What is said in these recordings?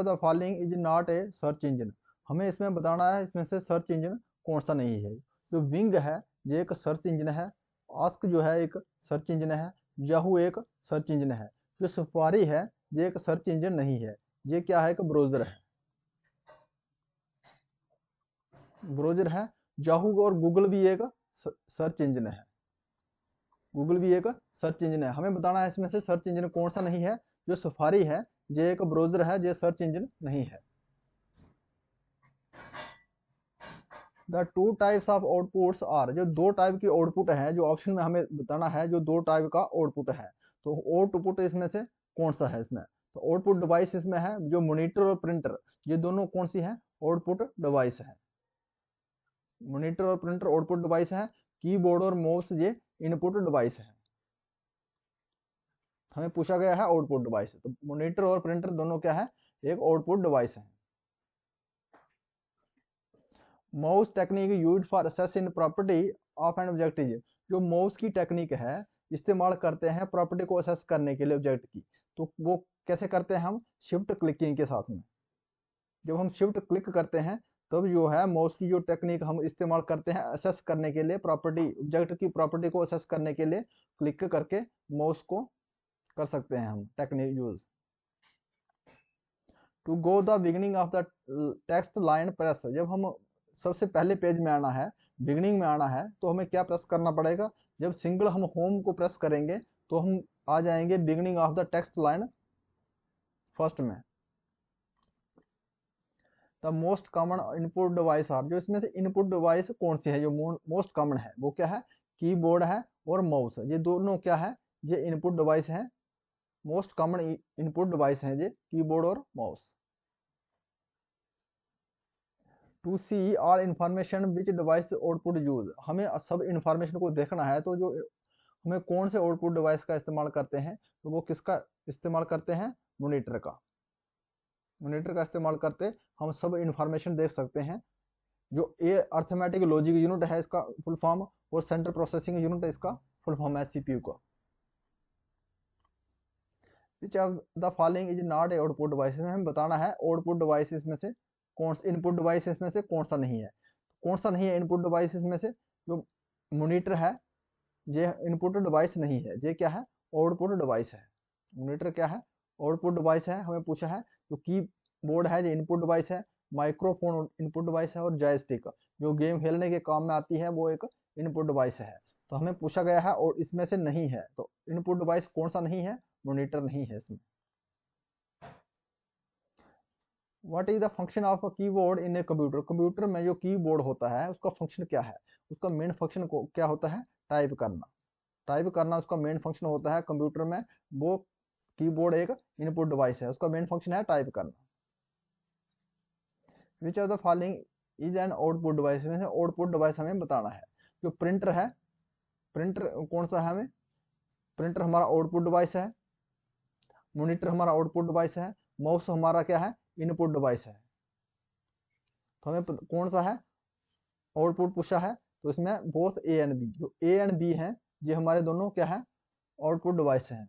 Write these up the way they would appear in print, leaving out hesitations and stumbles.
The following is not A search engine. हमें इसमें बताना है इसमें से सर्च इंजन कौन सा नहीं है। जो विंग है ये एक सर्च इंजन है, आस्क जो है एक सर्च इंजन है, याहू एक सर्च इंजन है। जो सफारी है ये एक सर्च इंजन नहीं है, ये क्या है, एक ब्राउज़र है। ब्राउज़र है। याहू और गूगल भी एक सर्च इंजन है, गूगल भी एक सर्च इंजन है। हमें बताना है इसमें से सर्च इंजन कौन सा नहीं है। जो सफारी है ये एक ब्राउज़र है, ये सर्च इंजन नहीं है। The two types of outputs are, जो दो टाइप की आउटपुट है, जो ऑप्शन में हमें बताना है जो दो टाइप का आउटपुट है। तो आउटपुट इसमें से कौन सा है इसमें। तो आउटपुट डिवाइस इसमें है जो मॉनिटर और प्रिंटर, ये दोनों कौन सी है, आउटपुट डिवाइस है। मॉनिटर और प्रिंटर आउटपुट डिवाइस है। कीबोर्ड और माउस ये इनपुट डिवाइस है। हमें पूछा गया है आउटपुट डिवाइस, तो मॉनिटर और प्रिंटर दोनों क्या है, एक आउटपुट डिवाइस है। Mouse technique used for assessing property of an object is, जो माउस की टेक्निक है इस्तेमाल करते हैं प्रॉपर्टी को असेस करने के लिए ऑब्जेक्ट की। तो वो कैसे करते हैं, हम शिफ्ट क्लिकिंग के साथ में। जब हम शिफ्ट क्लिक करते हैं तब जो है माउस की जो टेक्निक हम इस्तेमाल करते हैं असेस करने के लिए, प्रॉपर्टी ऑब्जेक्ट की प्रॉपर्टी को असेस करने के लिए क्लिक करके माउस को कर सकते हैं हम technique use. To go the beginning of the text line press, जब हम सबसे पहले पेज में आना है, बिगिनिंग में आना है, तो हमें क्या प्रेस करना पड़ेगा। जब सिंगल हम होम को प्रेस करेंगे तो हम आ जाएंगे beginning of the text line first में। The most common input device are, जो इसमें से इनपुट डिवाइस कौन सी है जो मोस्ट कॉमन है, वो क्या है, कीबोर्ड है और माउस है। ये दोनों क्या है, ये इनपुट डिवाइस है, मोस्ट कॉमन इनपुट डिवाइस है ये कीबोर्ड और mouse. To see all information which device output use, हमें सब इंफॉर्मेशन को देखना है, तो जो हमें कौन से आउटपुट डिवाइस का इस्तेमाल करते हैं, तो वो किसका इस्तेमाल करते हैं, मॉनिटर का। मॉनिटर का इस्तेमाल करते हम सब इंफॉर्मेशन देख सकते हैं। जो ए अर्थमेटिक लॉजिक यूनिट है इसका फुल फॉर्म, और सेंट्रल प्रोसेसिंग यूनिट इसका फुल फॉर्म है सीपीयू का। विच of the following is not A output device, में हमें बताना है आउटपुट डिवाइस में से कौन सा, इनपुट डिवाइस में से कौन सा नहीं है। कौन सा नहीं है इनपुट डिवाइस में से, जो मॉनिटर है ये इनपुट डिवाइस नहीं है, ये क्या है, आउटपुट डिवाइस है। मॉनिटर क्या है, आउटपुट डिवाइस है। हमें पूछा है जो कीबोर्ड है ये इनपुट डिवाइस है, माइक्रोफोन इनपुट डिवाइस है, और जॉयस्टिक जो गेम खेलने के काम में आती है वो एक इनपुट डिवाइस है। तो हमें पूछा गया है और इसमें से नहीं है, तो इनपुट डिवाइस कौन सा नहीं है, मॉनिटर नहीं है इसमें। What is the function of a keyboard in a computer, computer में जो कीबोर्ड होता है उसका फंक्शन क्या है, उसका मेन फंक्शन को क्या होता है, टाइप करना। टाइप करना उसका मेन फंक्शन होता है कंप्यूटर में। वो कीबोर्ड एक इनपुट डिवाइस है, उसका मेन फंक्शन है टाइप करना। विच of the following is an output device, में से आउटपुट डिवाइस हमें बताना है। जो प्रिंटर है, प्रिंटर कौन सा है, हमें प्रिंटर हमारा आउटपुट डिवाइस है, मॉनिटर हमारा आउटपुट डिवाइस है, माउस हमारा क्या है, इनपुट डिवाइस है। तो हमें कौन सा है आउटपुट पूछा है, तो इसमें बोथ ए एंड बी, जो ए एंड बी है ये हमारे दोनों क्या है, आउटपुट डिवाइस हैं।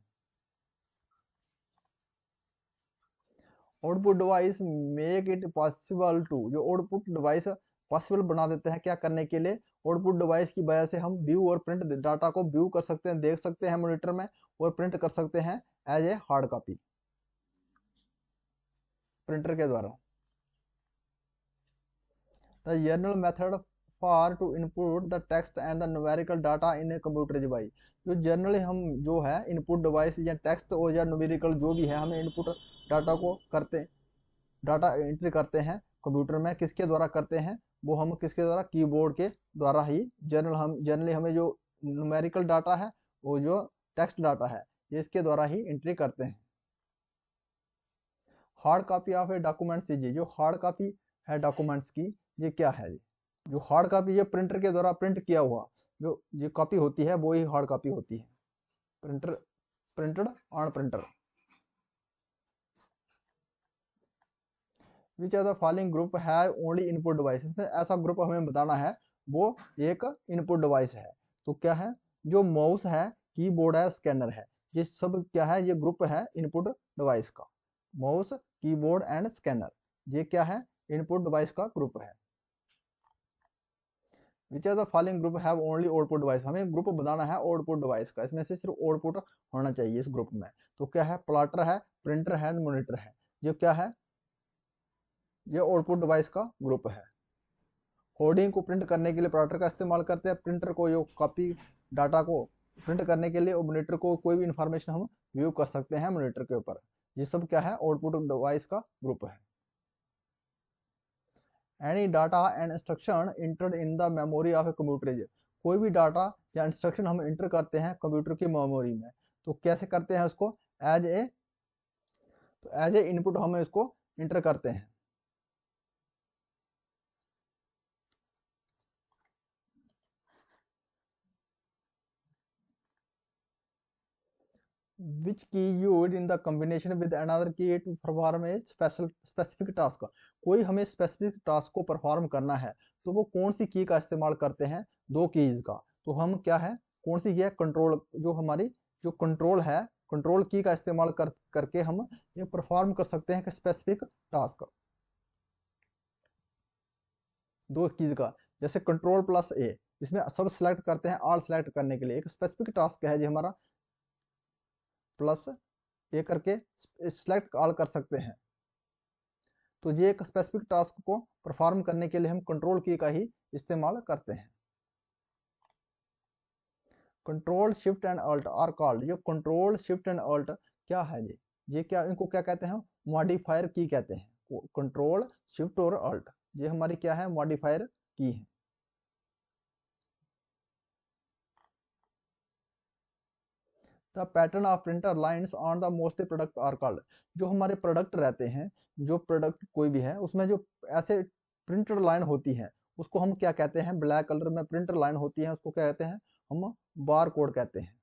Output device make it possible to, जो आउटपुट डिवाइस पॉसिबल बना देते हैं क्या करने के लिए, आउटपुट डिवाइस की वजह से हम व्यू और प्रिंट डाटा को व्यू कर सकते हैं, देख सकते हैं मॉनिटर में, और प्रिंट कर सकते हैं as a hard copy printer के द्वारा। The general method for to input the text and the numerical data in a computer device, जो जनरली हम जो है इनपुट डिवाइस या टेक्स्ट और या न्यूमेरिकल जो भी है हमें इनपुट डाटा को करते, डाटा एंट्री करते हैं कंप्यूटर में, किसके द्वारा करते हैं, वो हम किसके द्वारा, कीबोर्ड के द्वारा ही। जनरली हमें जो न्यूमेरिकल डाटा है वो जो टेक्स्ट डाटा है ये इसके द्वारा ही एंट्री करते हैं। Hard copy of A documents कीजिए, जो हार्ड कॉपी है डॉक्यूमेंट्स की ये क्या है, जो हार्ड कॉपी ये प्रिंटर के द्वारा प्रिंट किया हुआ जो ये कॉपी होती है वो ही हार्ड कॉपी होती है, printer printed on printer. Which are the following group है ओनली इनपुट डिवाइस, इसमें ऐसा ग्रुप हमें बताना है वो एक इनपुट डिवाइस है। तो क्या है, जो माउस है, कीबोर्ड है, स्कैनर है, ये सब क्या है, ये ग्रुप है इनपुट डिवाइस का। माउस, कीबोर्ड एंड स्कैनर, ये क्या है, इनपुट डिवाइस का ग्रुप है। Which are the following group have only output device, हमें ग्रुप बनाना है आउटपुट डिवाइस का, इसमें से सिर्फ आउटपुट होना चाहिए इस ग्रुप में। तो क्या है, प्लॉटर है, प्रिंटर है, मॉनिटर है। जो क्या है, ये आउटपुट डिवाइस का ग्रुप है। होर्डिंग को प्रिंट करने के लिए प्लॉटर का इस्तेमाल करते हैं, प्रिंटर को जो कॉपी डाटा को प्रिंट करने के लिए, और मॉनिटर को कोई भी इंफॉर्मेशन हम व्यू कर सकते हैं मॉनिटर के ऊपर। ये सब क्या है, आउटपुट डिवाइस का ग्रुप है। Any data and instruction entered in the memory of a computer, कोई भी डाटा या इंस्ट्रक्शन हम इंटर करते हैं कंप्यूटर की मेमोरी में, तो कैसे करते हैं उसको, एज ए, तो एज ए इनपुट हम इसको इंटर करते हैं। which key used in the combination with another key to perform a specific task, कोई हमें स्पेसिफिक टास्क को परफॉर्म करना है तो वो कौन सी की का इस्तेमाल करते हैं, दो कीज का। तो हम क्या है, कौन सी की है, कंट्रोल, जो हमारी जो कंट्रोल है, कंट्रोल की का इस्तेमाल करके हम ये परफॉर्म कर सकते हैं स्पेसिफिक टास्क, दो कीज का। जैसे कंट्रोल प्लस ए, इसमें सब सिलेक्ट करते हैं, ऑल सिलेक्ट करने के लिए एक स्पेसिफिक टास्क है जी हमारा, प्लस ये करके सिलेक्ट ऑल कर सकते हैं। तो ये एक स्पेसिफिक टास्क को परफॉर्म करने के लिए हम कंट्रोल की का ही इस्तेमाल करते हैं। Control shift and alt are called, जो कंट्रोल शिफ्ट एंड अल्ट क्या है ये क्या, इनको क्या कहते हैं, मॉडिफायर की कहते हैं। कंट्रोल शिफ्ट और अल्ट ये हमारी क्या है, मॉडिफायर की है। The pattern of printer lines on the mostly product are called, जो हमारे प्रोडक्ट रहते हैं, जो प्रोडक्ट कोई भी है उसमें जो ऐसे प्रिंटर लाइन होती है उसको हम क्या कहते हैं, ब्लैक कलर में प्रिंटर लाइन होती है उसको क्या कहते हैं, हम बार कोड कहते हैं।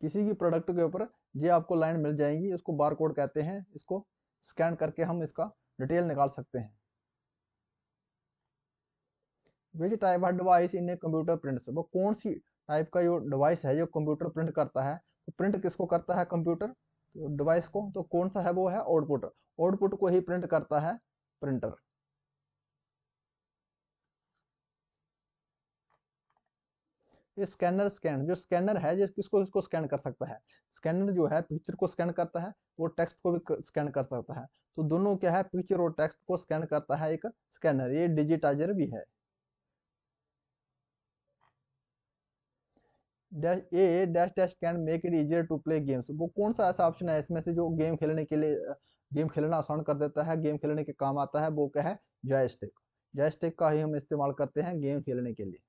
किसी भी प्रोडक्ट के ऊपर ये आपको लाइन मिल जाएगी, इसको बार कोड कहते हैं, इसको स्कैन करके हम इसका डिटेल निकाल सकते हैं। Which type of device in a computer prints, वो कौन सी टाइप का जो डिवाइस है जो कंप्यूटर प्रिंट करता है, तो प्रिंट किसको करता है, कंप्यूटर तो डिवाइस को, तो कौन सा है, वो है आउटपुट, आउटपुट को ही प्रिंट करता है प्रिंटर। ये स्कैनर, स्कैन जो स्कैनर है जो किसको इसको स्कैन कर सकता है, स्कैनर जो है पिक्चर को स्कैन करता है, वो टेक्स्ट को भी स्कैन कर सकता है। तो दोनों क्या है, पिक्चर और टेक्स्ट को स्कैन करता है एक स्कैनर, ये डिजिटाइजर भी है। Dash a dash dash can make it easier to play games, वो कौन सा ऐसा ऑप्शन है इसमें से जो गेम खेलने के लिए, गेम खेलना आसान कर देता है, गेम खेलने के काम आता है, वो क्या है, जॉयस्टिक, जॉयस्टिक का ही हम इस्तेमाल करते हैं गेम खेलने के लिए।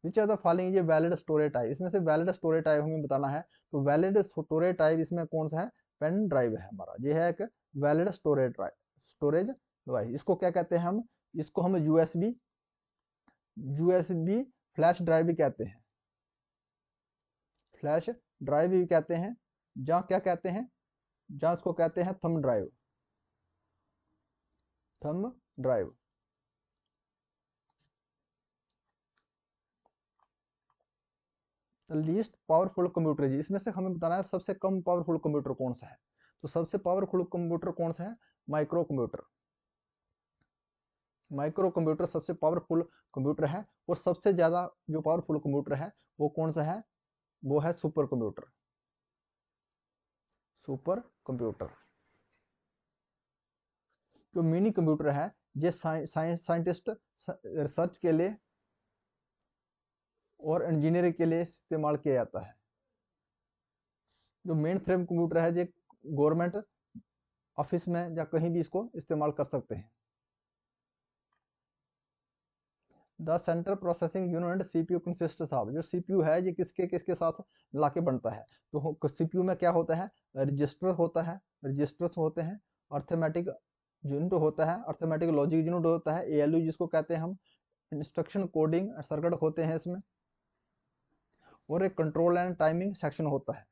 विच आर द फॉलोइंग, ये वैलिड स्टोरेज टाइप, इसमें से वैलिड स्टोरेज टाइप हमें बताना है, तो वैलिड स्टोरेज टाइप इसमें कौन सा है, पेन ड्राइव है हमारा, ये है एक valid storage type, storage device. इसको क्या कहते हैं हम, इसको हम यूएसबी, यूएसबी फ्लैश ड्राइव भी कहते हैं, फ्लैश ड्राइव भी कहते हैं, जहाँ क्या कहते हैं, जहाँ उसको कहते हैं thumb drive, thumb drive. Least powerful computer जी, इसमें से हमें बताना है सबसे कम पावरफुल कंप्यूटर कौन सा है, तो सबसे पावरफुल कंप्यूटर कौन सा है, माइक्रो कंप्यूटर, माइक्रो कंप्यूटर सबसे पावरफुल कंप्यूटर है। और सबसे ज़्यादा जो पावरफुल कंप्यूटर है वो कौन सा है, वो है सुपर कंप्यूटर, सुपर कंप्यूटर। जो मिनी कंप्यूटर है ये साइंटिस्ट रिसर्च के लिए और इंजीनियरिंग के लिए इस्तेमाल किया जाता है। जो मेन फ्रेम कंप्यूटर है ये गवर्नमेंट ऑफिस में या कहीं भी इसको इस्तेमाल कर सकते हैं। The central processing unit CPU consist of, जो सीपीयू है ये किसके किसके साथ लाके बनता है, तो सीपीयू में क्या होता है, रजिस्टर होता है, रजिस्टर्स होते हैं, अर्थमेटिक यूनिट होता है, अर्थमेटिक लॉजिक यूनिट होता है, एएलयू जिसको कहते हैं हम, इंस्ट्रक्शन कोडिंग सर्किट होते हैं इसमें, और एक कंट्रोल एंड टाइमिंग सेक्शन होता है।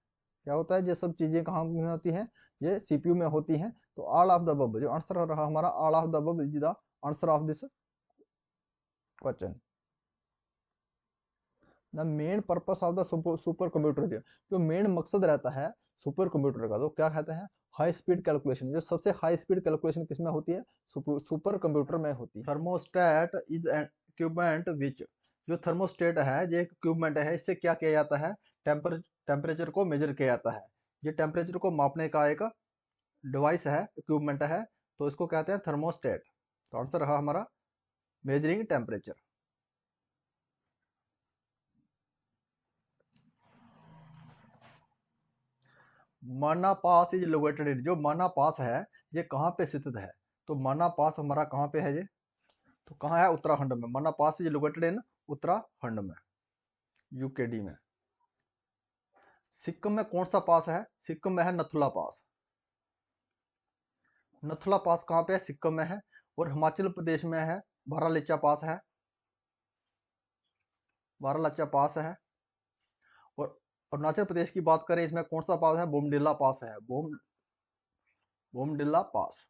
क्या होता है, ये सब चीज़ें कहाँ में होती हैं, ये सीपीयू में होती हैं। तो ऑल ऑफ द अबव जो आंसर रहा हमारा, all of the above is the answer of this question. The main purpose of the super computer, जो मेन मकसद रहता है सुपर कंप्यूटर का, तो क्या कहते हैं, हाई स्पीड कैलकुलेशन। जो सबसे हाई स्पीड कैलकुलेशन किसमें होती है, सुपर कंप्यूटर में होती है। थर्मोस्टेट इज इक्विपमेंट विच, जो थर्मोस्टेट है ये एक इक्विपमेंट है, इससे क्या किया जाता है, टेम्परेचर को मेजर किया जाता है। ये टेम्परेचर को मापने का एक डिवाइस है, इक्विपमेंट है, तो इसको कहते हैं थर्मोस्टेट। तो आंसर रहा हमारा मेजरिंग टेम्परेचर। माना पास इज लोकेटेड इन, जो माना पास है ये कहाँ पे स्थित है, तो माना पास हमारा कहाँ पे है ये, तो कहाँ है, उत्तराखंड में। माना पास इज लोकेटेड इन उत्तराखंड में, यूकेडी में। सिक्किम में कौन सा पास है, सिक्किम में है नथुला पास। नथुला पास कहाँ पे है, सिक्किम में है। और हिमाचल प्रदेश में है बारालाचा पास है, बारालाचा पास है। और अरुणाचल प्रदेश की बात करें, इसमें कौन सा पास है, बोमडिला पास है, Bomdila pass.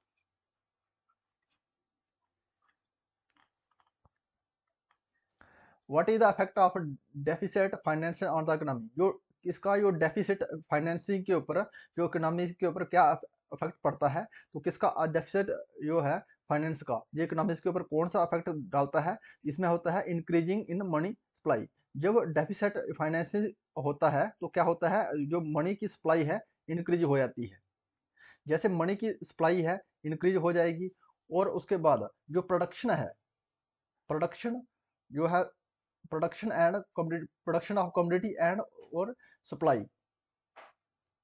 What is the effect of deficit financing on the economy, जो इसका जो डेफिसिट फाइनेंसिंग के ऊपर, जो इकोनॉमी के ऊपर क्या इफेक्ट पड़ता है, तो किसका डेफिसिट जो है फाइनेंस का, ये इकोनॉमिक्स के ऊपर कौन सा इफेक्ट डालता है, इसमें होता है इंक्रीजिंग इन मनी सप्लाई। जब डेफिसिट फाइनेंसिंग होता है तो क्या होता है, जो मनी की सप्लाई है इंक्रीज हो जाती है। जैसे मनी की सप्लाई है इंक्रीज हो जाएगी, और उसके बाद जो प्रोडक्शन है, प्रोडक्शन जो है, प्रोडक्शन ऑफ कमोडिटी एंड और सप्लाई,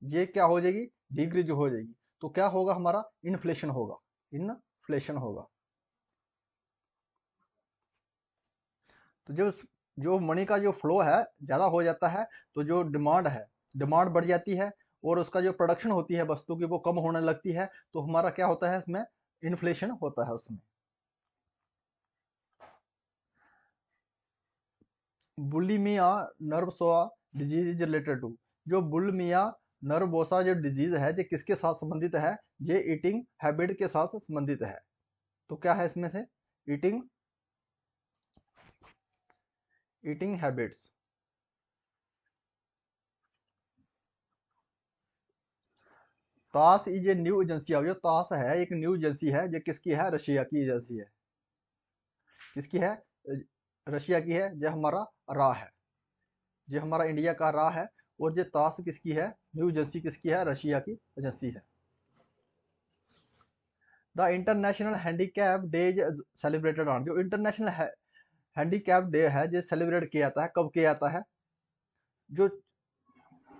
ये क्या हो जाएगी, डिक्रीज हो जाएगी। तो क्या होगा हमारा, इन्फ्लेशन होगा, इन्फ्लेशन होगा। तो जब जो मनी का जो फ्लो है ज़्यादा हो जाता है, तो जो डिमांड है, डिमांड बढ़ जाती है, और उसका जो प्रोडक्शन होती है वस्तु की वो कम होने लगती है, तो हमारा क्या होता है, इसमें इन्फ्लेशन होता है उसमें। Bulimia nervosa disease is related to, जो बुलिमिया नर्वोसा जो डिजीज है ये किसके साथ संबंधित है, ये ईटिंग हैबिट के साथ संबंधित है। तो क्या है इसमें से, eating eating habits. Tas is a new agency, जो तास है एक न्यू एजेंसी है, जो किसकी है, रशिया की एजेंसी है। किसकी है, रशिया की है। जो हमारा रा है, जो हमारा इंडिया का रा है। और जो तास किसकी है, न्यू एजेंसी किसकी है, रशिया की एजेंसी है। The international handicap day celebrated on, जो इंटरनेशनल हैंडीकैप डे है जो सेलिब्रेट किया जाता है, कब किया जाता है, जो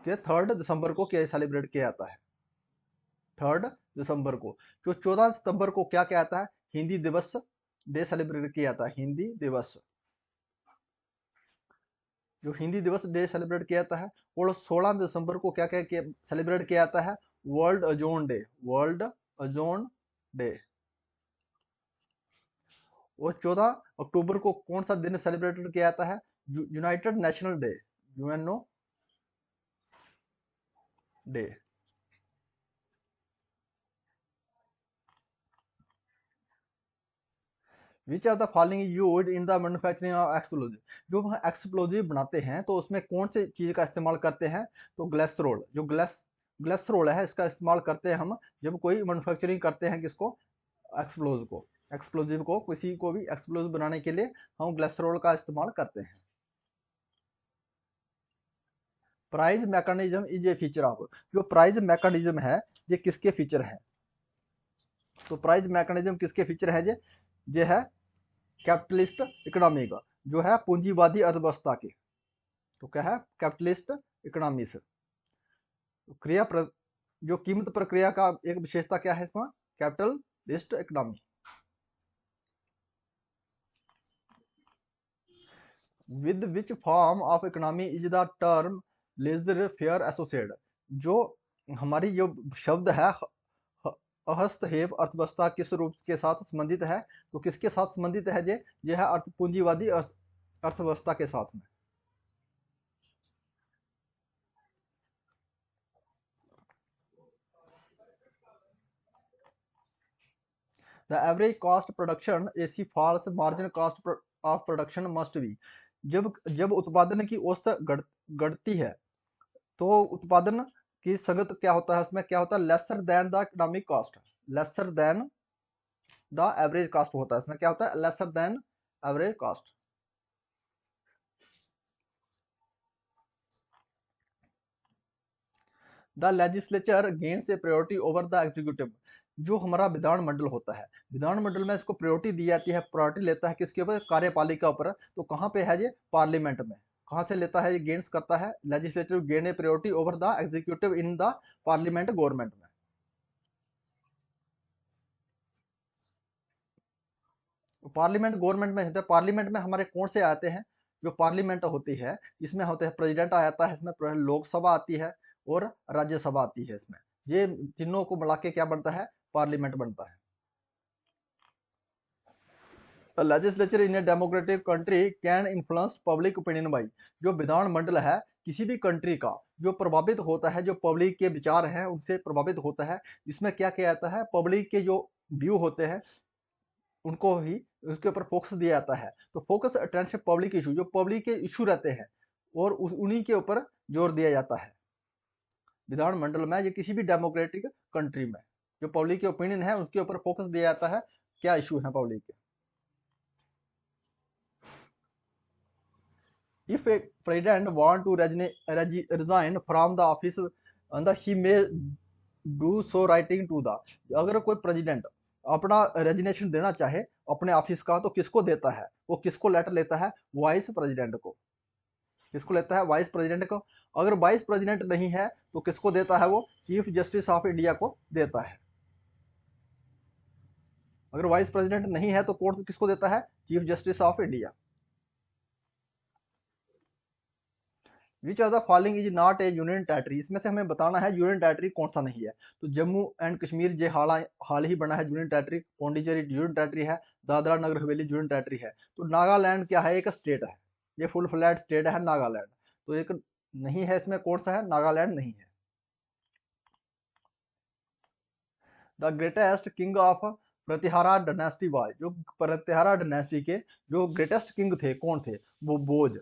3 दिसंबर को क्या सेलिब्रेट किया जाता है, 3 दिसंबर को। जो 14 सितंबर को क्या क्या आता है, हिंदी दिवस डे सेलिब्रेट किया जाता है, हिंदी दिवस, जो हिंदी दिवस डे सेलिब्रेट किया जाता है। और 16 दिसंबर को क्या क्या सेलिब्रेट किया जाता है, world ozone day, world ozone day. और 14 अक्टूबर को कौन सा दिन सेलिब्रेट किया जाता है, United National Day, UNO Day. Which are the following used in the manufacturing of explosive, जो हम एक्सप्लोजिव बनाते हैं तो उसमें कौन से चीज़ का इस्तेमाल करते हैं, तो ग्लेसरोल, जो ग्लेसरोल है इसका इस्तेमाल करते हैं हम जब कोई मैन्युफैक्चरिंग करते हैं, किसको, एक्सप्लोजिव को, किसी को भी एक्सप्लोजिव बनाने के लिए हम ग्लेसरोल का इस्तेमाल करते हैं। Price mechanism is a feature of, जो प्राइज मैकेनिज्म है ये किसके फीचर है, तो प्राइज मैकेनिज्म किसके फीचर है, ये है कैपिटलिस्ट इकोनॉमी का, जो है पूंजीवादी अर्थव्यवस्था के। तो क्या है, कैपिटलिस्ट इकोनॉमी से। तो जो कीमत प्रक्रिया का एक विशेषता क्या है इसमें, capitalist economy. With which form of economy is the term laissez faire associate, जो हमारी जो शब्द है हस्तक्षेप अर्थव्यवस्था किस रूप के साथ संबंधित है, तो किसके साथ संबंधित है, ये है पूंजीवादी अर्थव्यवस्था के साथ में। The average cost production AC falls marginal cost of production must be, जब जब उत्पादन की औसत घटती है तो उत्पादन की संगत क्या होता है, उसमें क्या होता है, lesser than the economic cost, lesser than the average cost होता है, इसमें क्या होता है, lesser than average cost. The legislature gains A priority over the executive, जो हमारा विधानमंडल होता है, विधानमंडल में इसको प्रायोरिटी दी जाती है, प्रायोरिटी लेता है किसके ऊपर, कार्यपालिका ऊपर। तो कहाँ पे है ये, पार्लियामेंट में। कहाँ से लेता है ये, गेन्स करता है, legislative gain A priority over the executive in the parliament government में। पार्लियामेंट गवर्नमेंट में, पार्लियामेंट में हमारे कौन से आते हैं, जो पार्लियामेंट होती है इसमें होते हैं, प्रेसिडेंट आता है, इसमें लोकसभा आती है और राज्यसभा आती है, इसमें ये तीनों को मिला के क्या बनता है, पार्लियामेंट बनता है। Legislature in a democratic country can influence public opinion by, जो विधानमंडल है किसी भी कंट्री का, जो प्रभावित होता है, जो पब्लिक के विचार हैं उनसे प्रभावित होता है, जिसमें क्या किया जाता है, पब्लिक के जो व्यू होते हैं उनको ही उसके ऊपर फोकस दिया जाता है। तो फोकस अटेंशन पब्लिक इशू, जो पब्लिक के इशू रहते हैं और उन्हीं के ऊपर जोर दिया जाता है विधानमंडल में, या किसी भी डेमोक्रेटिक कंट्री में जो पब्लिक के ओपिनियन है उसके ऊपर फोकस दिया जाता है, क्या इशू है पब्लिक के। If a president want to resign from the office, and he may do so writing to the, अगर कोई प्रेसिडेंट अपना रेजिग्नेशन देना चाहे अपने ऑफिस का, तो किसको देता है, वो किसको लेटर लेता है, वाइस प्रेसिडेंट को। किसको लेता है, वाइस प्रेसिडेंट को। अगर वाइस प्रेसिडेंट नहीं है तो किसको देता है, वो चीफ जस्टिस ऑफ इंडिया को देता है। अगर वाइस प्रेसिडेंट नहीं है तो कोर्ट किसको देता है, chief justice of India. Which of the following is not A union territory, इसमें से हमें बताना है यूनियन टेरिटरी कौन सा नहीं है। तो जम्मू एंड कश्मीर जो हाल ही बना है union territory, Pondicherry union territory है, दादरा नगर हवेली यूनियन टेरिटरी है। तो नागालैंड क्या है, एक स्टेट है, ये फुल फ्लैट स्टेट है नागालैंड। तो एक नहीं है, इसमें कौन सा है, नागालैंड नहीं है। The greatest king of Pratihara dynasty was, जो प्रतिहारा डायनेस्टी के जो ग्रेटेस्ट किंग थे कौन थे, वो बोज।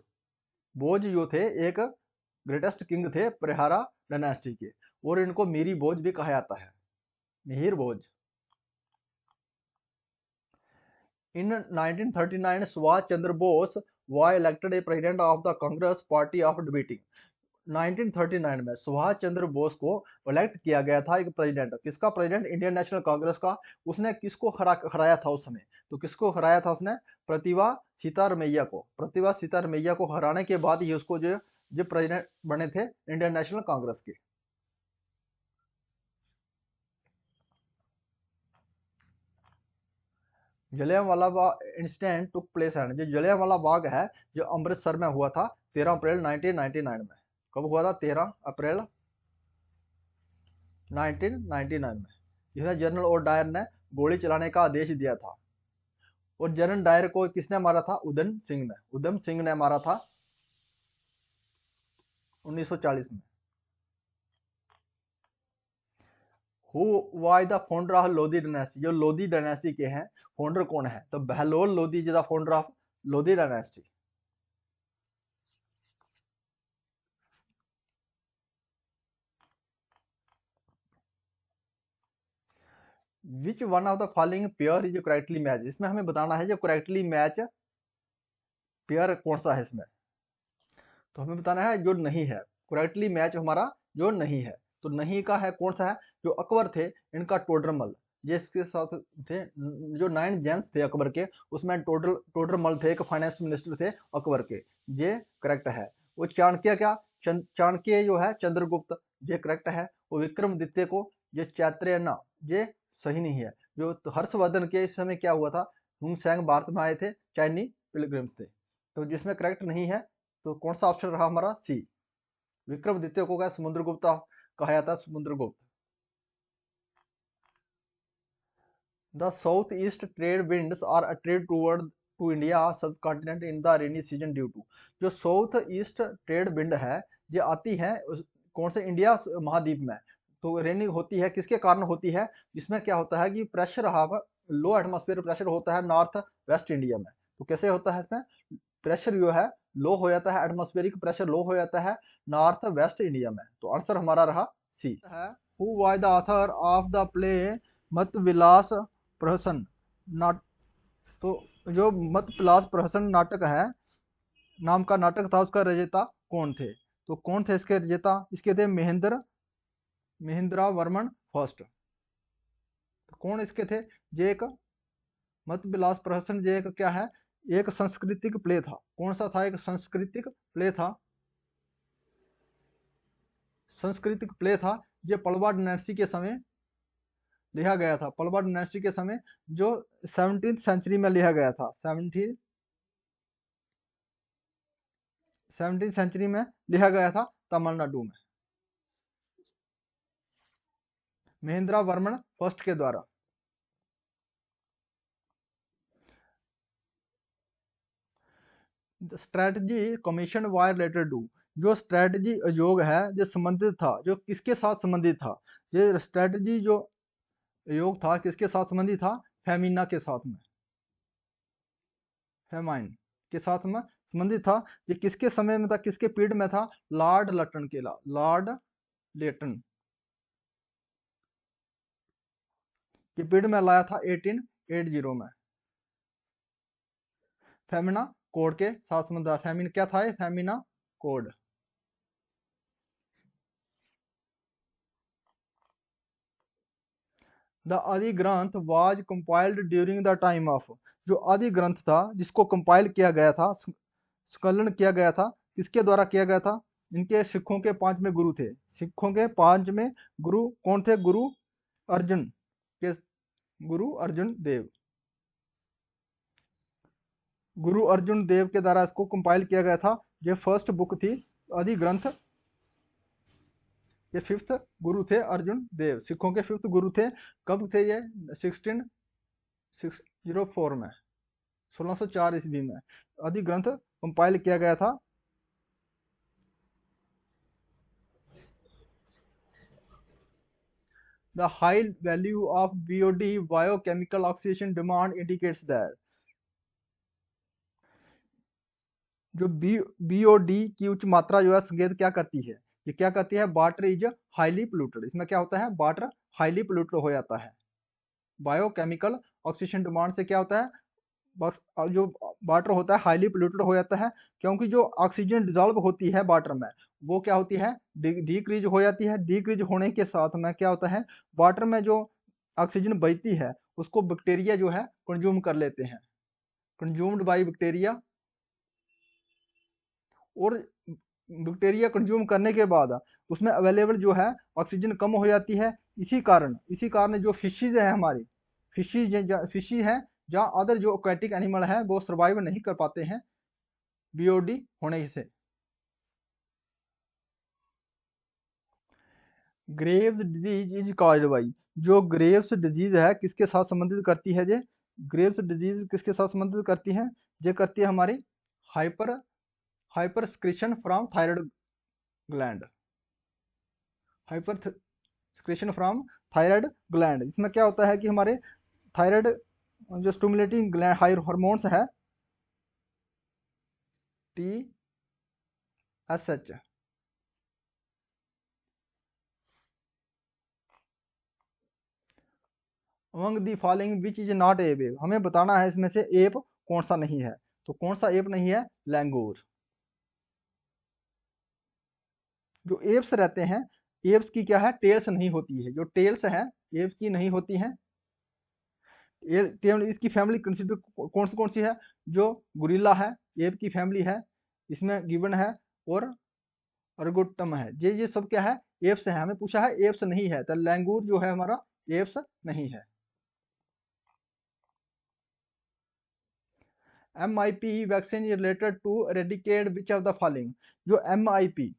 बोज जो थे एक ग्रेटेस्ट किंग थे प्रहारा डायनेस्टी के, और इनको मीरी बोज भी कहा जाता है, मिहिर बोज। इन 1939 Subhash Chandra Bose was elected a president of the Congress Party of debating, 1939 में सुभाष चंद्र बोस को इलेक्ट किया गया था एक प्रेसिडेंट, किसका प्रेसिडेंट, इंडियन नेशनल कांग्रेस का। उसने किसको हराया था उस समय, तो किसको हराया था उसने, प्रतिभा सीतारमैया को। प्रतिभा सीतारमैया को हराने के बाद ही उसको जो प्रेसिडेंट बने थे इंडियन नेशनल कांग्रेस के। Jallianwala Bagh incident took place है, जो जलियांवाला बाग है जो अमृतसर में हुआ था 13 अप्रैल 1999 में। कब हुआ था, 13 अप्रैल 1999 में। इसमें जनरल और डायर ने गोली चलाने का आदेश दिया था, और जनरल डायर को किसने मारा था, उधम सिंह ने मारा था 1940 में। Who was the founder of Lodhi dynasty, जो लोधी डायनेस्टी के हैं फाउंडर कौन है, तो Bahlol Lodhi the founder of Lodhi dynasty. Which one of the following pair is correctly match, इसमें हमें बताना है जो करेक्टली मैच पेयर कौन सा है इसमें। तो हमें बताना है जो नहीं है, करेक्टली मैच हमारा जो नहीं है। तो नहीं का है कौन सा है, जो अकबर थे इनका टोडरमल, जिसके साथ थे जो 9 जेंट्स थे अकबर के, उसमें टोडरमल थे, एक फाइनेंस मिनिस्टर थे अकबर के, ये करेक्ट है। वो चाणक्य क्या, चाणक्य जो है चंद्रगुप्त, ये करेक्ट है। वो विक्रमादित्य को ये चैत्रेयन, ये सही नहीं है। जो तो हर्षवर्धन के इस समय क्या हुआ था, हुनसेंग भारत में आए थे, चाइनी पिलग्रिम्स थे। तो जिसमें करेक्ट नहीं है तो कौन सा ऑप्शन रहा हमारा, सी। विक्रमादित्य को क्या समुद्रगुप्त कहा जाता है, Samudragupta. The south east trade winds are attracted toward to India subcontinent in the rainy season due to, जो साउथ ईस्ट ट्रेड विंड है ये आती है कौन से, इंडिया महाद्वीप में। तो रेनी होती है किसके कारण होती है, जिसमें क्या होता है कि प्रेशर लो एटमॉस्फेयर प्रेशर होता है नॉर्थ वेस्ट इंडिया में। तो कैसे होता है इसमें, प्रेशर जो है लो हो जाता है, एटमॉस्फेरिक प्रेशर लो हो जाता है नॉर्थ वेस्ट इंडिया में। तो आंसर हमारा रहा सी है। Who was the author of the play मत विलास प्रहसन नाट। तो जो मत विलास प्रहसन नाटक है, नाम का नाटक था, उसका रचयिता कौन थे? तो कौन थे इसके रचयिता? इसके थे महेंद्रा वर्मन फर्स्ट। तो कौन इसके थे? जे एक मत विलास प्रहसन जे एक क्या है, एक सांस्कृतिक प्ले था। कौन सा था? एक सांस्कृतिक प्ले था। सांस्कृतिक प्ले था। ये पलवा डायनेस्टी के समय लिखा गया था। पलवा डायनेस्टी के समय जो 17th सेंचुरी में लिखा गया था। 17th सेंचुरी में लिखा गया था तमिलनाडु में, महेंद्रा वर्मन फर्स्ट के द्वारा। Strategy commission wire related to. जो स्ट्रेटजी आयोग है जो संबंधित था, जो किसके साथ संबंधित था? ये स्ट्रेटजी जो आयोग था किसके साथ संबंधित था? फेमिना के साथ में, फेमाइन के साथ में संबंधित था। ये किसके समय में था, किसके पीरियड में था? लॉर्ड लटन के लॉर्ड लेटन के पीरियड में लाया था 1880 में। फेमिना कोड के साथ संबंध था। फेमिन क्या था? फेमिना कोड। द आदि ग्रंथ was compiled during the time of. जो आदि ग्रंथ था जिसको कंपाइल किया गया था, संकलन किया गया था, किसके द्वारा किया गया था? इनके सिखों के 5वें गुरु थे। सिखों के 5वें गुरु कौन थे? गुरु अर्जुन के, गुरु अर्जुन देव। गुरु अर्जुन देव के द्वारा इसको कंपाइल किया गया था। ये फर्स्ट बुक थी आदि ग्रंथ। ये 5th गुरु थे अर्जुन देव, सिखों के 5th गुरु थे। कब थे ये? 1604 में, 1604 ईस्वी में आदि ग्रंथ कंपाइल किया गया था। The high value of BOD biochemical oxidation demand indicates that. जो BOD की उच्च मात्रा जो है संकेत क्या करती है? ये क्या करती है? Water is highly polluted. इसमें क्या होता है? वाटर हाईली पोल्यूटेड हो जाता है। बायोकेमिकल ऑक्सीडेशन डिमांड से क्या होता है? जो वाटर होता है हाईली पोल्यूटेड हो जाता है, क्योंकि जो ऑक्सीजन डिजॉल्व होती है वाटर में, वो क्या होती है? डिक्रीज हो जाती है। डिक्रीज होने के साथ में क्या होता है? वाटर में जो ऑक्सीजन बचती है उसको बैक्टीरिया जो है कंज्यूम कर लेते हैं, कंज्यूम्ड बाई बैक्टीरिया। और बैक्टीरिया कंज्यूम करने के बाद उसमें अवेलेबल जो है ऑक्सीजन कम हो जाती है। इसी कारण जो फिशीज है हमारी, फिशी है जहाँ अदर जो एक्वेटिक एनिमल है वो सर्वाइव नहीं कर पाते हैं BOD होने से। Graves disease is caused by. जो ग्रेव्स डिजीज है किसके साथ संबंधित करती है? ये ग्रेव्स डिजीज किसके साथ संबंधित करती है? ये करती है हमारी hypersecretion from thyroid gland. Hypersecretion from thyroid gland. इसमें क्या होता है कि हमारे थायराइड जो स्टिमुलेटिंग ग्लैंड हार्मोन्स है TSH, among the following which is not a wave. हमें बताना है इसमें से एप कौन सा नहीं है। तो कौन सा एप नहीं है? लैंगूर। जो एप्स रहते हैं, एप्स की क्या है? टेल्स नहीं होती है। जो टेल्स है एप्स की नहीं होती है। इसकी फैमिली कंसिडर कौन सी है? जो गुरिल्ला है एप की फैमिली है, इसमें गिवन है, और अर्गोटम है। ये सब क्या है? एप्स है। हमें पूछा है एप्स नहीं है, तो लैंगूर जो है हमारा एप्स नहीं है। MIP vaccine related to eradicate which of the following. जो MIP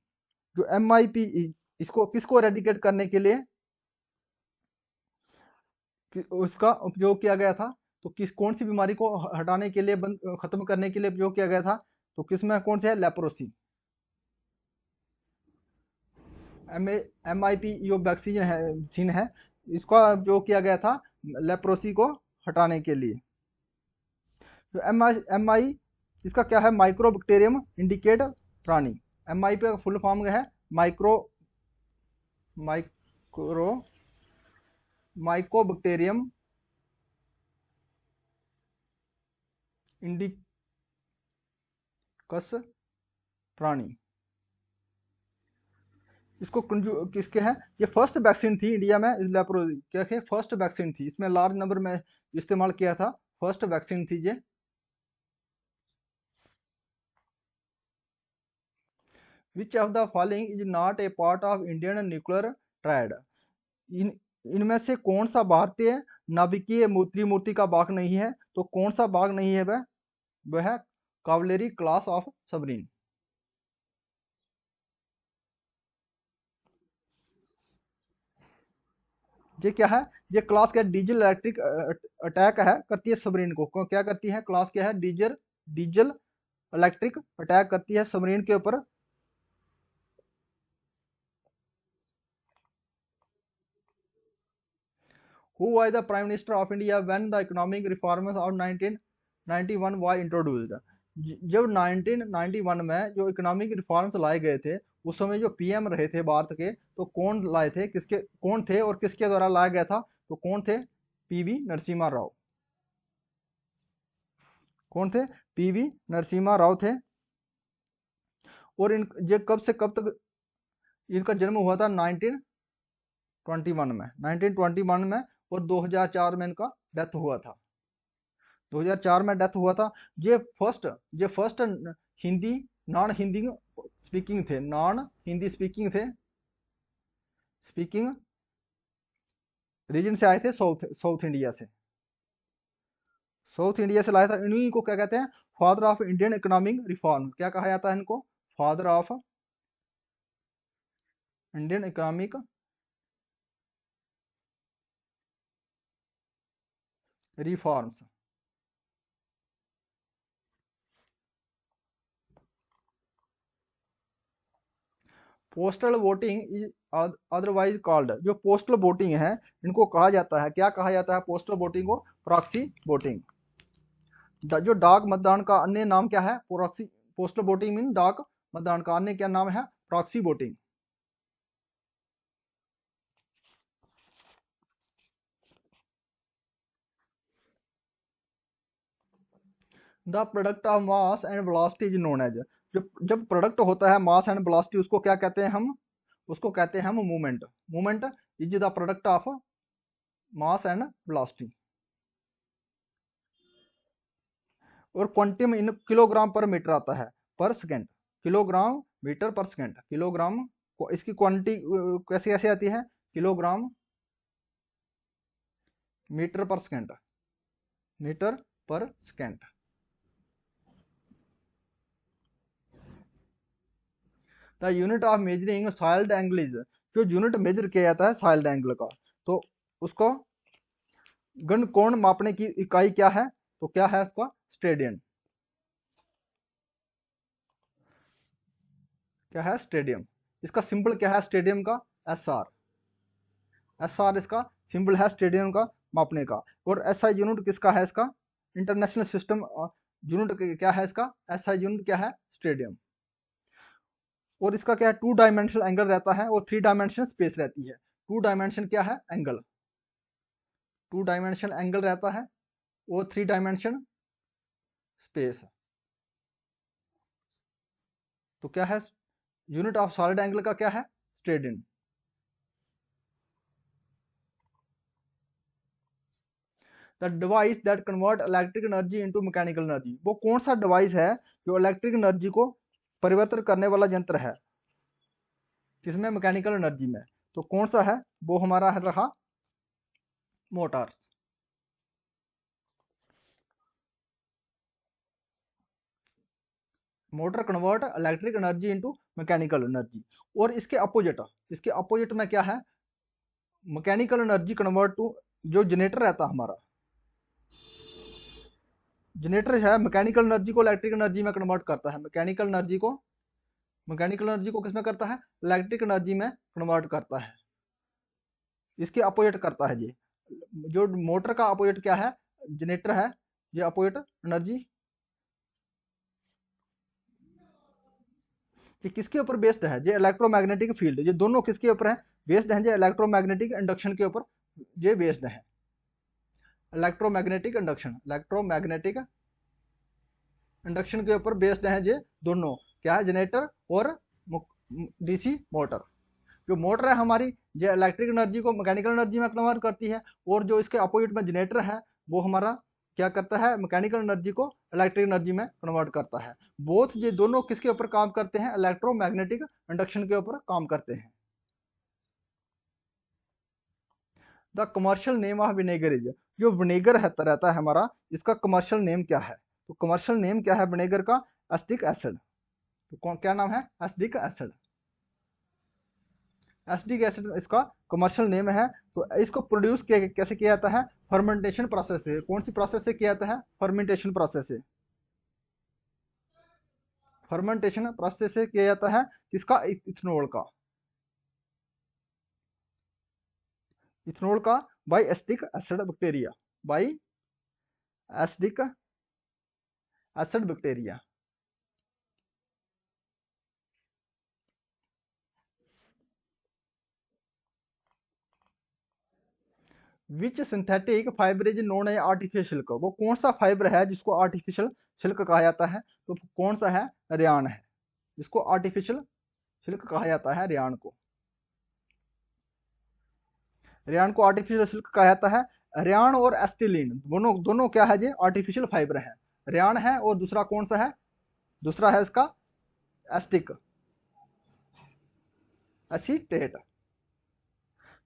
इसको किसको एरेडिकेट करने के लिए उसका उपयोग किया गया था? तो कौन सी बीमारी को हटाने के लिए, खत्म करने के लिए उपयोग किया गया था? तो किसमें कौन से है? लेप्रोसी। MIP जो वैक्सीन है इसका जो किया गया था लेप्रोसी को हटाने के लिए। जो MI इसका क्या है, माइक्रोबैक्टीरियम इंडिकेट प्राणी। MIP का फुल फॉर्म है माइक्रो माइक्रो माइकोबैक्टीरियम इंडिकस प्राणी। इसको किसके है, ये फर्स्ट वैक्सीन थी इंडिया में लेप्रोजी, क्या है, फर्स्ट वैक्सीन थी, इसमें लार्ज नंबर में इस्तेमाल किया था, फर्स्ट वैक्सीन थी ये। Which of the following is not a part of Indian nuclear triad. इन इनमें से कौन सा भारतीय नाभिकीय त्रिमूर्ति का भाग नहीं है, तो कौन सा भाग नहीं है वह है कावलेरी क्लास ऑफ सबरीन। ये क्या है, ये क्लास क्या, डीजल इलेक्ट्रिक अटैक है करती है सबरीन को, क्या करती है, क्लास क्या है, डीजल डीजल इलेक्ट्रिक अटैक करती है सबरीन के ऊपर। Who was the Prime Minister of India when the economic reforms of 1991 was introduced? जब 1991 में जो इकोनॉमिक रिफॉर्म्स लाए गए थे, उस समय जो PM रहे थे भारत के, तो कौन लाए थे, किसके कौन थे और किसके द्वारा लाया गया था, तो कौन थे, PV नरसिम्हा राव। कौन थे, PV नरसिम्हा राव थे। और इन ये कब से कब तक इनका जन्म हुआ था, 1921 में, 1921 में, और 2004 में इनका डेथ हुआ था, 2004 में डेथ हुआ था। ये first Hindi non Hindi speaking थे, नॉन हिंदी स्पीकिंग थे, स्पीकिंग रीजन से आए थे, साउथ साउथ इंडिया से, साउथ इंडिया से लाया था। इन्हीं को क्या कहते हैं, father of Indian economic reform, क्या कहा जाता है इनको, father of Indian economic reforms. Postal voting is otherwise called, जो पोस्टल वोटिंग है इनको कहा जाता है, क्या कहा जाता है पोस्टल वोटिंग को, प्रॉक्सी वोटिंग। जो डाक मतदान का अन्य नाम क्या है, प्रॉक्सी, पोस्टल वोटिंग मीन डाक मतदान का अन्य क्या नाम है, proxy voting. The product of mass and velocity is known as, जब प्रोडक्ट होता है मास एंड वेलोसिटी, उसको क्या कहते हैं हम, उसको कहते हैं हम movement. Movement is the product of mass and velocity. और क्वांटम इन किलोग्राम पर मीटर आता है पर सेकेंड, किलोग्राम मीटर पर सेकेंड, किलोग्राम को इसकी क्वांटिटी कैसे कैसे आती है, किलोग्राम मीटर पर सेकेंड, मीटर पर second. The unit of measuring soiled angle is, जो यूनिट मेजर किया जाता है सॉइल्ड एंगल का, तो उसको गण कोण मापने की इकाई क्या है, तो क्या है इसका, स्टेडियन, क्या है, स्टेडियम। इसका सिंबल क्या है स्टेडियम का, SR, SR इसका सिंबल है स्टेडियम का मापने का। और SI यूनिट किसका है, इसका इंटरनेशनल सिस्टम यूनिट क्या है, इसका SI यूनिट क्या है, स्टेडियम। और इसका क्या है, 2 डायमेंशनल एंगल रहता है और 3 डायमेंशनल स्पेस रहती है। 2 डायमेंशन क्या है, एंगल, 2 डायमेंशनल एंगल रहता है और 3 डायमेंशन स्पेस। तो क्या है, यूनिट ऑफ सॉलिड एंगल का क्या है, steradian. The device that convert electric energy into mechanical energy, वो कौन सा डिवाइस है जो इलेक्ट्रिक एनर्जी को परिवर्तन करने वाला यंत्र है, किसमें, मैकेनिकल एनर्जी में। तो कौन सा है, वो हमारा है रहा motor. Motor convert electric energy into mechanical energy. और इसके अपोजिट में क्या है, मैकेनिकल एनर्जी कन्वर्ट टू, जो जनरेटर रहता है हमारा, जनरेटर है मैकेनिकल एनर्जी को इलेक्ट्रिक एनर्जी में कन्वर्ट करता है, मैकेनिकल एनर्जी को किसमें करता है, इलेक्ट्रिक एनर्जी में कन्वर्ट करता है। इसके अपोजिट करता है ये, जो मोटर का अपोजिट क्या है, जनरेटर है, ये अपोजिट एनर्जी कि किसके ऊपर बेस्ड है, जो इलेक्ट्रोमैग्नेटिक फील्ड, ये दोनों किसके ऊपर है बेस्ड है, जो इलेक्ट्रोमैग्नेटिक इंडक्शन के ऊपर ये बेस्ड है। इलेक्ट्रोमैग्नेटिक इंडक्शन के ऊपर बेस्ड है ये दोनों, क्या है, जनरेटर और डीसी मोटर। जो मोटर है हमारी, ये इलेक्ट्रिक एनर्जी को मैकेनिकल एनर्जी में कन्वर्ट करती है, और जो इसके अपोजिट में जनरेटर है वो हमारा क्या करता है, मैकेनिकल एनर्जी को इलेक्ट्रिक एनर्जी में कन्वर्ट करता है। बोथ ये दोनों किसके ऊपर काम करते हैं, इलेक्ट्रोमैग्नेटिक इंडक्शन के ऊपर काम करते हैं। The commercial name of vinegar is, जो विनेगर है रहता है हमारा, इसका कमर्शियल नेम क्या है, तो कमर्शियल नेम क्या है विनेगर का, एसिटिक एसिड। तो कौन क्या नाम है, एसिटिक एसिड। एसिटिक एसिड इसका कमर्शियल नेम है। तो इसको प्रोड्यूस कैसे किया जाता है, फर्मेंटेशन प्रोसेस से। कौन सी प्रोसेस से किया जाता है, फर्मेंटेशन प्रोसेस से। फर्मेंटेशन प्रोसेस से किया जाता है किसका, इथेनॉल का। इथेनॉल का by acetic acid bacteria, by acetic acid bacteria. Which synthetic fibre is known as artificial silk, वो कौन सा फाइबर है जिसको आर्टिफिशियल सिल्क कहा जाता है, तो कौन सा है, रेयान है, जिसको आर्टिफिशियल सिल्क कहा जाता है, रेयान को। रेयान को आर्टिफिशियल सिल्क कहा जाता है। रेयान और एस्टिलीन दोनों दोनों क्या है, ये आर्टिफिशियल फाइबर है। रेयान है और दूसरा कौन सा है, दूसरा है इसका एस्टिक एसीटेट।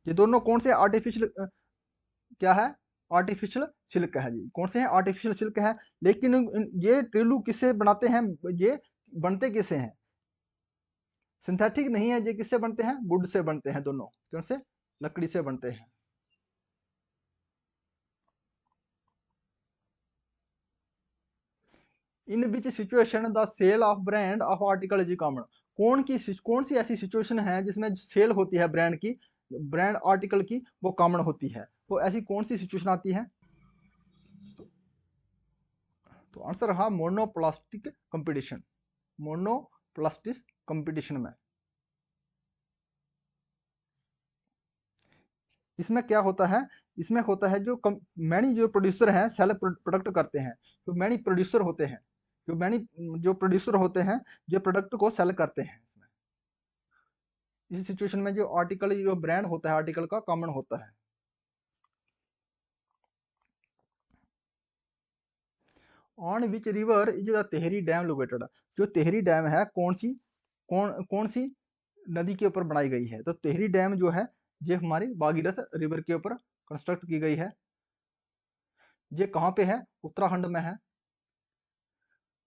ये दोनों कौन से आर्टिफिशियल क्या है, आर्टिफिशियल सिल्क है जी, कौन से हैं, आर्टिफिशियल सिल्क है। लेकिन ये टिल्लू किससे बनाते हैं, ये बनते किससे हैं, सिंथेटिक नहीं है, ये किससे बनते हैं, वुड से बनते हैं दोनों, कौन से, लकड़ी से बनते हैं। In which situation the sale of brand of article is common, कौन सी ऐसी सिचुएशन है जिसमें सेल होती है ब्रांड की, ब्रांड आर्टिकल की, वो कॉमन होती है, तो ऐसी कौन सी सिचुएशन आती है। तो आंसर रहा मोनोप्लास्टिक कंपटीशन, मोनोप्लास्टिक कंपटीशन में। इसमें क्या होता है, इसमें होता है जो मैनी जो प्रोड्यूसर हैं सेल्फ प्रोडक्ट करते हैं, जो मैनी प्रोड्यूसर होते हैं, जो मैनी जो प्रोड्यूसर होते हैं जो प्रोडक्ट को सेल करते हैं इसमें। इस सिचुएशन में जो आर्टिकल, जो ब्रांड होता है आर्टिकल का, कॉमन होता है। On which river is the Tehri dam located, जो तेहरी डैम है कौन कौन सी नदी के ऊपर बनाई गई है, तो तेहरी डैम जो है ये हमारी भागीरथ रिवर के ऊपर कंस्ट्रक्ट की गई है। ये कहाँ पे है, उत्तराखंड में है,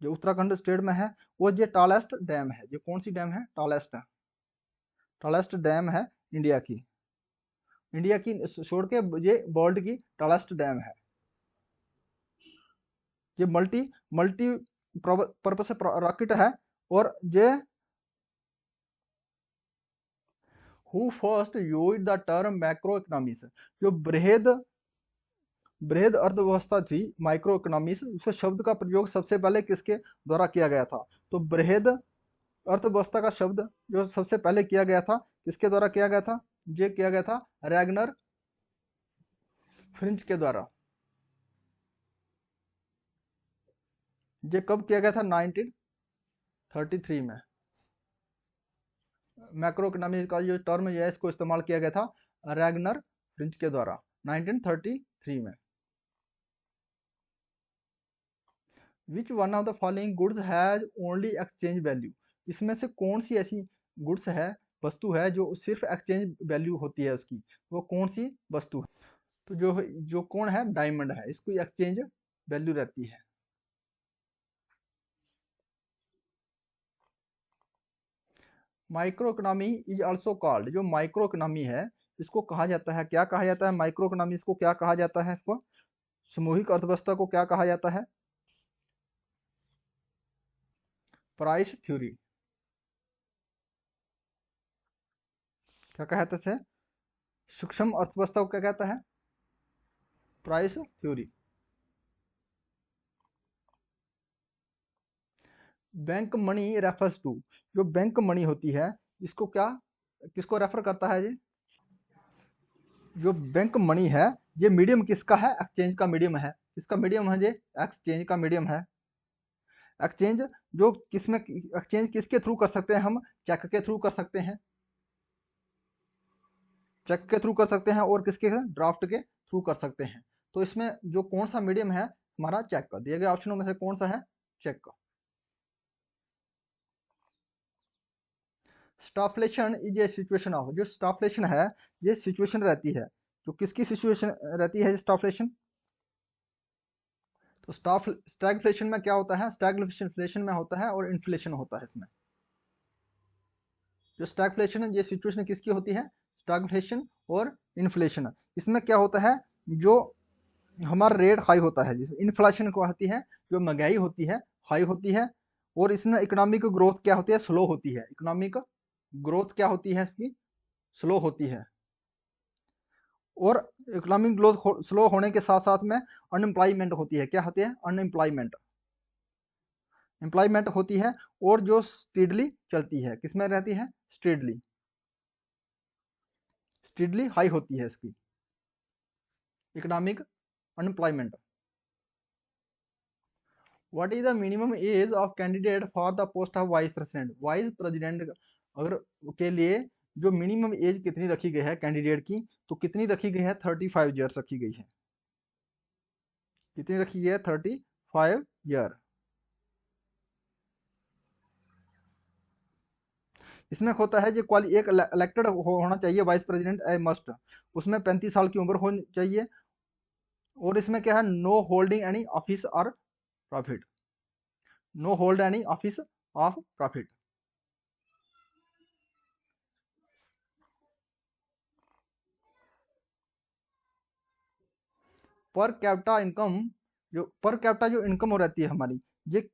जो उत्तराखंड स्टेट में है। वो ये टॉलेस्ट डैम है, ये कौन सी डैम है, टॉलेस्ट डैम है इंडिया की, इंडिया की छोड़ के ये वर्ल्ड की टॉलेस्ट डैम है। ये मल्टी मल्टी पर्पस रॉकेट है। और ये who first used the term macro economics, जो बृहद अर्थव्यवस्था थी माइक्रो इकोनॉमिक्स, उस शब्द का प्रयोग सबसे पहले किसके द्वारा किया गया था, तो बृहद अर्थव्यवस्था का शब्द जो सबसे पहले किया गया था किसके द्वारा किया गया था, ये किया गया था रैगनर फ्रिंच के द्वारा। ये कब किया गया था, 1933 में। मैक्रो इकोनॉमिक्स का जो टर्म है इसको इस्तेमाल किया गया था रैगनर फ्रिंच के द्वारा 1933 में। Which one of the following goods has only exchange value, इसमें से कौन सी ऐसी गुड्स है, वस्तु है जो सिर्फ एक्सचेंज वैल्यू होती है उसकी, वो कौन सी वस्तु है, तो जो कौन है, डायमंड है, इसकी एक्सचेंज वैल्यू रहती है। Micro economy is also called, जो माइक्रो इकोनॉमी है इसको कहा जाता है, क्या कहा जाता है, माइक्रो इकोनॉमी को क्या कहा जाता है, इसको सामूहिक अर्थव्यवस्था को क्या कहा जाता है, प्राइस थ्योरी। क्या कहते थे, सूक्ष्म अर्थव्यवस्था को क्या कहता है, price theory. Bank money refers to, जो बैंक मनी होती है इसको क्या, किसको रेफर करता है ये, जो बैंक मनी है ये मीडियम किसका है, एक्सचेंज का मीडियम है, किसका मीडियम है ये, एक्सचेंज का मीडियम है। एक्सचेंज जो किसमें, एक्सचेंज किसके थ्रू कर सकते हैं हम, चेक के थ्रू कर सकते हैं, चेक के थ्रू कर सकते हैं, और किसके, ड्राफ्ट के थ्रू कर सकते हैं। तो इसमें जो कौन सा मीडियम है हमारा, चेक का, दिए गए ऑप्शनों में से कौन सा है, चेक का। स्टॉफलेशन इज ए सिचुएशन ऑफ, जो स्टॉफलेशन है ये सिचुएशन रहती है, जो किसकी सिचुएशन रहती है स्टॉफलेशन। तो स्टैगफ्लेशन में क्या होता है, स्टैगफ्लेशन में होता है और इन्फ्लेशन होता है इसमें। जो स्टैगफ्लेशन है ये सिचुएशन किसकी होती है, स्टैगफ्लेशन और इन्फ्लेशन। इसमें क्या होता है, जो हमारा रेट हाई होता है, जिसमें इन्फ्लेशन क्या होती है, जो महंगाई होती है हाई होती है, और इसमें इकोनॉमिक ग्रोथ क्या होती है, स्लो होती है, इकोनॉमिक ग्रोथ क्या होती है इसकी, स्लो होती है। और इकोनॉमिक ग्रोथ स्लो होने के साथ साथ में अनएम्प्लॉयमेंट होती है, क्या होती है, अनएम्प्लॉयमेंट, एम्प्लॉयमेंट होती है, और जो स्टीडली चलती है, किसमें रहती है, स्टीडली, स्टीडली हाई होती है इसकी economic unemployment. What is the minimum age of candidate for the post of vice president, vice president अगर के लिए जो मिनिमम एज कितनी रखी गई है कैंडिडेट की, तो कितनी रखी गई है, 35 ईयर्स रखी गई है, कितनी रखी गई है, 35 ईयर। इसमें होता है जो एक इलेक्टेड होना चाहिए वाइस प्रेसिडेंट ए मस्ट, उसमें 35 साल की उम्र होनी चाहिए, और इसमें क्या है, नो होल्डिंग एनी ऑफिस और profit, no hold any office of profit. Per capita income, जो पर कैपिटा जो इनकम हो रहती है हमारी, ये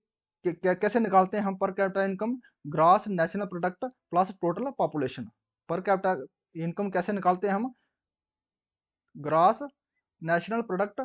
कैसे निकालते हैं हम पर capita income, gross national product plus total population. पर कैपिटा इनकम कैसे निकालते हैं हम, ग्रॉस नेशनल प्रोडक्ट